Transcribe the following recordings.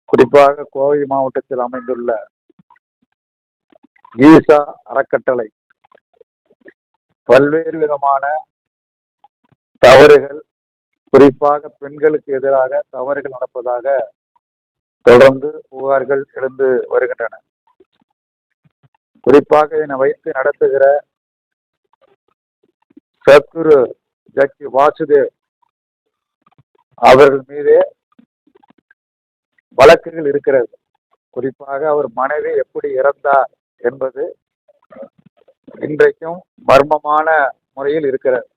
குறிப்பாக கோவை மாவட்டத்தில் அமைந்துள்ள ஈசா அறக்கட்டளை பல்வேறு விதமான தவறுகள், குறிப்பாக பெண்களுக்கு எதிராக தவறுகள் நடப்பதாக தொடர்ந்து புகார்கள் எழுந்து வருகின்றன. குறிப்பாக இதனை வைத்து நடத்துகிற சத்குரு ஜக்கி வாசுதேவ் அவர்கள் மீதே வழக்குகள் இருக்கிறது. குறிப்பாக அவர் மனைவி எப்படி இறந்தார் என்பது இன்றைக்கும் மர்மமான முறையில் இருக்கிறது.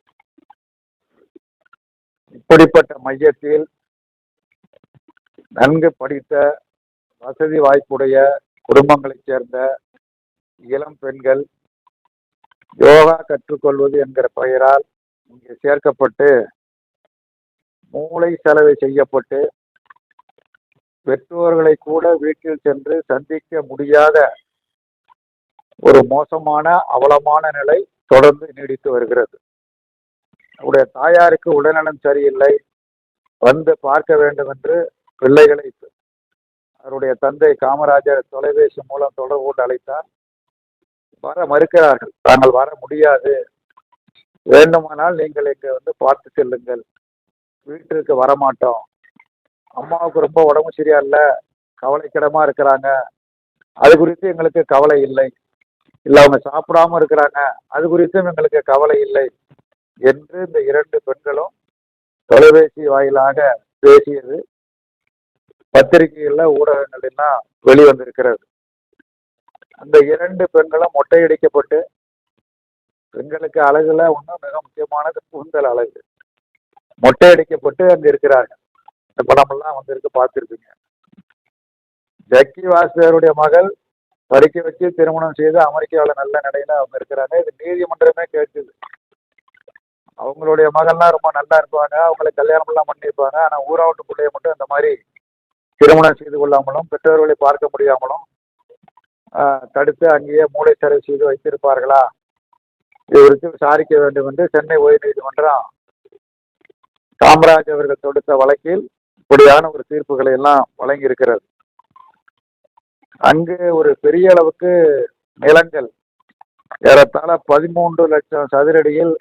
இப்படிப்பட்ட மையத்தில் நன்கு படித்த வசதி வாய்ப்புடைய குடும்பங்களைச் சேர்ந்த இளம் பெண்கள் யோகா கற்றுக்கொள்வது என்கிற பெயரால் இங்கே சேர்க்கப்பட்டு மூளை செலவை செய்யப்பட்டு பெற்றோர்களை கூட வீட்டில் சென்று சந்திக்க முடியாத ஒரு மோசமான அவலமான நிலை தொடர்ந்து நீடித்து வருகிறது. அவருடைய தாயாருக்கு உடல்நலம் சரியில்லை, வந்து பார்க்க வேண்டும் என்று பிள்ளைகளை அவருடைய தந்தை காமராஜர் தொலைபேசி மூலம் தொடர்பு கொண்டு அழைத்தார். வர மறுக்கிறார்கள். தாங்கள் வர முடியாது, வேண்டுமானால் நீங்கள் இங்க வந்து பார்த்து செல்லுங்கள், வீட்டிற்கு வரமாட்டோம், அம்மாவுக்கு ரொம்ப உடம்பு சரியா இல்லை, கவலைக்கிடமா இருக்கிறாங்க, அது குறித்து எங்களுக்கு கவலை இல்லை, இல்லை அவங்க சாப்பிடாம இருக்கிறாங்க, அது குறித்தும் எங்களுக்கு கவலை இல்லை என்று இந்த இரண்டு பெண்களும் தொலைபேசி வாயிலாக பேசியது பத்திரிகைகள்ல ஊடகங்கள்லாம் வெளிவந்திருக்கிறது. அந்த இரண்டு பெண்களும் மொட்டையடிக்கப்பட்டு, பெண்களுக்கு அழகுல ஒன்றும் மிக முக்கியமானது கூந்தல் அழகு, மொட்டையடிக்கப்பட்டு அங்க இருக்கிறார்கள். இந்த படமெல்லாம் வந்திருக்கு, பார்த்துருப்பீங்க. ஜக்கி வாசுதேவருடைய மகள் படிக்க வச்சு திருமணம் செய்து அமெரிக்காவில் நல்ல நிலையில அவங்க இருக்கிறாங்க. இது நீதிமன்றமே கேட்குது. அவங்களுடைய மகள்லாம் ரொம்ப நல்லா இருப்பாங்க, அவங்களை கல்யாணம் எல்லாம் பண்ணியிருப்பாங்க. ஆனால் ஊராவட்டு பிள்ளைய மட்டும் இந்த மாதிரி திருமணம் செய்து கொள்ளாமலும் பெற்றோர்களை பார்க்க முடியாமலும் தடுத்து அங்கேயே மூளை செலவு செய்து வைத்திருப்பார்களா, இது குறித்து விசாரிக்க வேண்டும் என்று சென்னை உயர் நீதிமன்றம் காமராஜ் அவர்கள் தொடுத்த வழக்கில் இப்படியான ஒரு தீர்ப்புகளை எல்லாம் வழங்கி இருக்கிறது. அங்கு ஒரு பெரிய அளவுக்கு நிலங்கள், ஏறத்தாழ 13 லட்சம் சதுரடியில்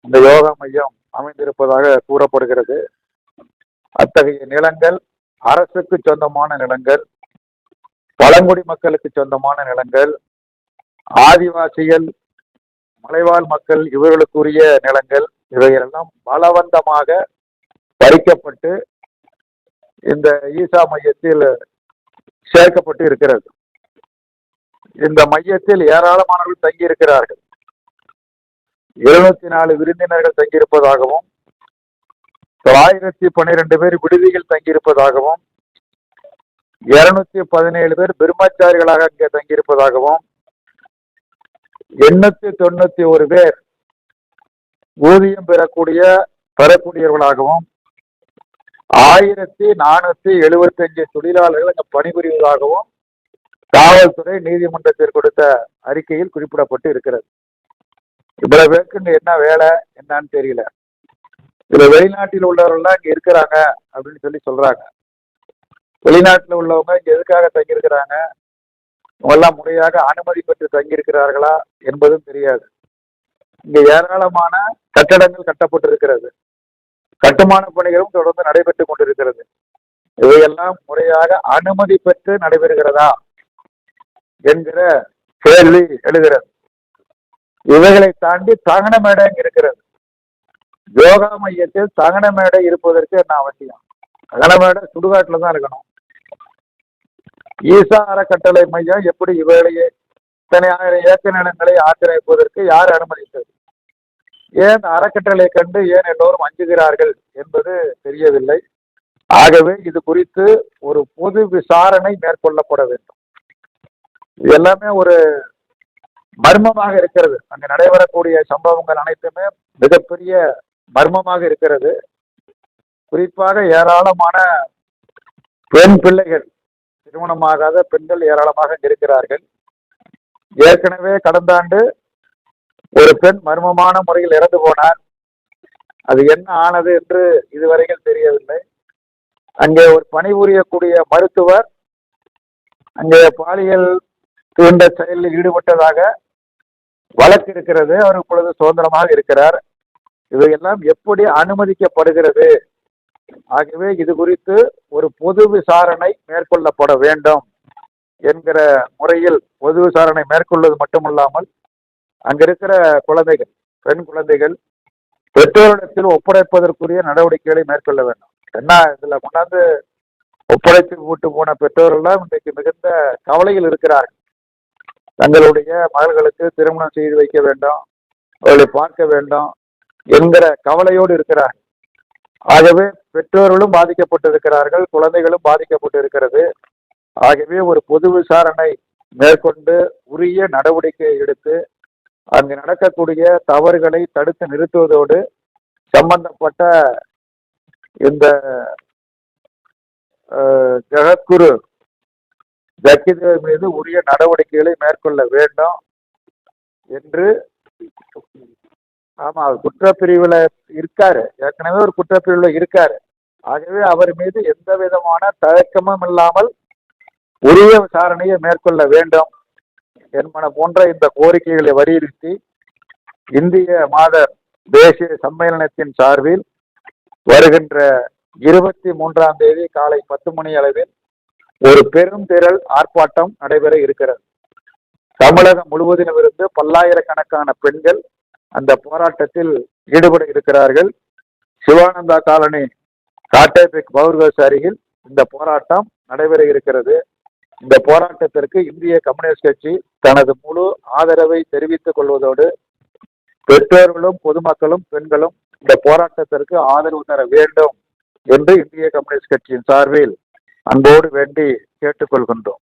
இந்த யோகா மையம் அமைந்திருப்பதாக கூறப்படுகிறது. அத்தகைய நிலங்கள் அரசுக்கு சொந்தமான நிலங்கள், பழங்குடி மக்களுக்கு சொந்தமான நிலங்கள், ஆதிவாசிகள், மலைவாழ் மக்கள் இவர்களுக்குரிய நிலங்கள், இவையெல்லாம் பலவந்தமாக பறிக்கப்பட்டு இந்த ஈசா மையத்தில் சேர்க்கப்பட்டு இருக்கிறது. இந்த மையத்தில் ஏராளமானவர்கள் தங்கியிருக்கிறார்கள். 74 விருந்தினர்கள் தங்கியிருப்பதாகவும் 1012 பேர் விடுதிகள் தங்கியிருப்பதாகவும் 217 பேர் பிரம்மச்சாரிகளாக அங்கே தங்கியிருப்பதாகவும் 891 பேர் ஊதியம் பெறக்கூடியவர்களாகவும் 1475 தொழிலாளர்கள் அங்கு பணிபுரிவதாகவும் காவல்துறை நீதிமன்றத்தில் கொடுத்த அறிக்கையில் குறிப்பிடப்பட்டு இருக்கிறது. இவ்வளவு பேருக்கு என்ன வேலை என்னன்னு தெரியல. இதுல வெளிநாட்டில் உள்ளவர்கள்லாம் இங்க இருக்கிறாங்க அப்படின்னு சொல்றாங்க. வெளிநாட்டில் உள்ளவங்க இங்க எதுக்காக தங்கியிருக்கிறாங்க, இவங்கெல்லாம் முறையாக அனுமதி பெற்று தங்கியிருக்கிறார்களா என்பதும் தெரியாது. இங்க ஏராளமான கட்டடங்கள் கட்டப்பட்டிருக்கிறது, கட்டுமான பணிகளும் தொடர்ந்து நடைபெற்றுக் கொண்டிருக்கிறது. இவையெல்லாம் முறையாக அனுமதி பெற்று நடைபெறுகிறதா என்கிற கேள்வி எழுகிறது. இவைகளை தாண்டி தகன மேடை இருக்கிறது. யோகா மையத்தில் தகன மேடை இருப்பதற்கு என்ன அவசியம்? தகன மேடை சுடுகாட்டில் தான் இருக்கணும். ஈசா அறக்கட்டளை மையம் எப்படி இவைகளையே இத்தனை 1000 ஏக்கர் நிலங்களை ஆக்கிரமிப்பதற்கு யார் அனுமதித்தது? ஏன் அறக்கட்டளை கண்டு ஏன் எல்லோரும் அஞ்சுகிறார்கள் என்பது தெரியவில்லை. ஆகவே இது குறித்து ஒரு பொது விசாரணை மேற்கொள்ளப்பட வேண்டும். இது எல்லாமே ஒரு மர்மமாக இருக்கிறது. அங்கு நடைபெறக்கூடிய சம்பவங்கள் அனைத்துமே மிகப்பெரிய மர்மமாக இருக்கிறது. குறிப்பாக ஏராளமான பெண் பிள்ளைகள், திருமணமாகாத பெண்கள் ஏராளமாக இருக்கிறார்கள். ஏற்கனவே கடந்த ஆண்டு ஒரு பெண் மர்மமான முறையில் இறந்து போனார். அது என்ன ஆனது என்று இதுவரையில் தெரியவில்லை. அங்கே ஒரு பணிபுரியக்கூடிய மருத்துவர் அங்கே பாலியல் தூண்ட செயலில் ஈடுபட்டதாக வழக்கு இருக்கிறது. அவர் இப்பொழுது சுதந்திரமாக இருக்கிறார். இவையெல்லாம் எப்படி அனுமதிக்கப்படுகிறது? ஆகவே இது குறித்து ஒரு பொது விசாரணை மேற்கொள்ளப்பட வேண்டும் என்கிற முறையில் பொது விசாரணை மேற்கொள்வது மட்டுமல்லாமல் அங்க இருக்கிற குழந்தைகள், பெண் குழந்தைகள் பெற்றோரிடத்தில் ஒப்படைப்பதற்குரிய நடவடிக்கைகளை மேற்கொள்ள வேண்டும். என்ன இதுல கொண்டாந்து ஒப்படைத்து விட்டு போன பெற்றோரெல்லாம் இன்றைக்கு மிகுந்த கவலையில் இருக்கிறார்கள். தங்களுடைய மகள்களுக்கு திருமணம் செய்து வைக்க வேண்டும், அவர்களை பார்க்க வேண்டும் என்கிற கவலையோடு இருக்கிறார்கள். ஆகவே பெற்றோர்களும் பாதிக்கப்பட்டிருக்கிறார்கள், குழந்தைகளும் பாதிக்கப்பட்டு இருக்கிறது. ஆகவே ஒரு பொது விசாரணை மேற்கொண்டு உரிய நடவடிக்கை எடுத்து அங்கு நடக்கக்கூடிய தவறுகளை தடுத்து நிறுத்துவதோடு சம்பந்தப்பட்ட இந்த ஜெகத்குரு ஜக்கிதேவ் மீது உரிய நடவடிக்கைகளை மேற்கொள்ள வேண்டும் என்று. ஆமா, குற்றப்பிரிவுல இருக்காரு, ஏற்கனவே ஒரு குற்றப்பிரிவுல இருக்காரு. ஆகவே அவர் மீது எந்த விதமான தயக்கமும் இல்லாமல் உரிய விசாரணையை மேற்கொள்ள வேண்டும் என்பன போன்ற இந்த கோரிக்கைகளை வலியுறுத்தி இந்திய மாதர் தேசிய சம்மேளனத்தின் சார்பில் வருகின்ற 23ஆம் தேதி காலை 10 மணி அளவில் ஒரு பெரும் திரள் ஆர்ப்பாட்டம் நடைபெற இருக்கிறது. தமிழகம் முழுவதிலும் இருந்து பல்லாயிரக்கணக்கான பெண்கள் அந்த போராட்டத்தில் ஈடுபட இருக்கிறார்கள். சிவானந்தா காலனி காட்டேபெக் பவுர்கஸ் அருகில் இந்த போராட்டம் நடைபெற இருக்கிறது. இந்த போராட்டத்திற்கு இந்திய கம்யூனிஸ்ட் கட்சி தனது முழு ஆதரவை தெரிவித்துக் கொள்வதோடு பெற்றோர்களும் பொதுமக்களும் பெண்களும் இந்த போராட்டத்திற்கு ஆதரவு தர வேண்டும் என்று இந்திய கம்யூனிஸ்ட் கட்சியின் சார்பில் அன்போடு வேண்டி கேட்டுக்கொள்கின்றோம்.